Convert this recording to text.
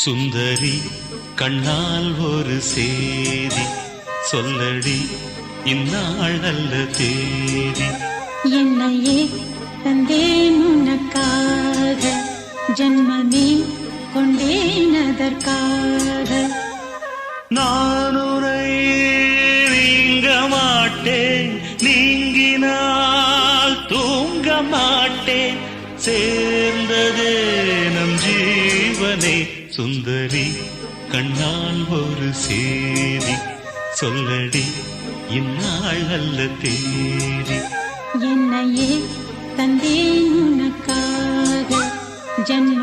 சுந்தரி கண்ணால் ஒரு சேதி சொல்லடி இந்நாள் நல்ல தேதி. என்னையே தந்தேன் உனக்காக, ஜன்மமே கொண்டேன் அதற்காக. நான் உரை நீங்க மாட்டேன், நீங்கினால் தூங்க மாட்டேன், சேர்ந்ததே நம் ஜீவனே. சுந்தரி கண்ணால் ஒரு சேதி சொல்லடி இந்நாள் நல்ல தேதி. என்னையே தந்தேன் உனக்காக, ஜன்ம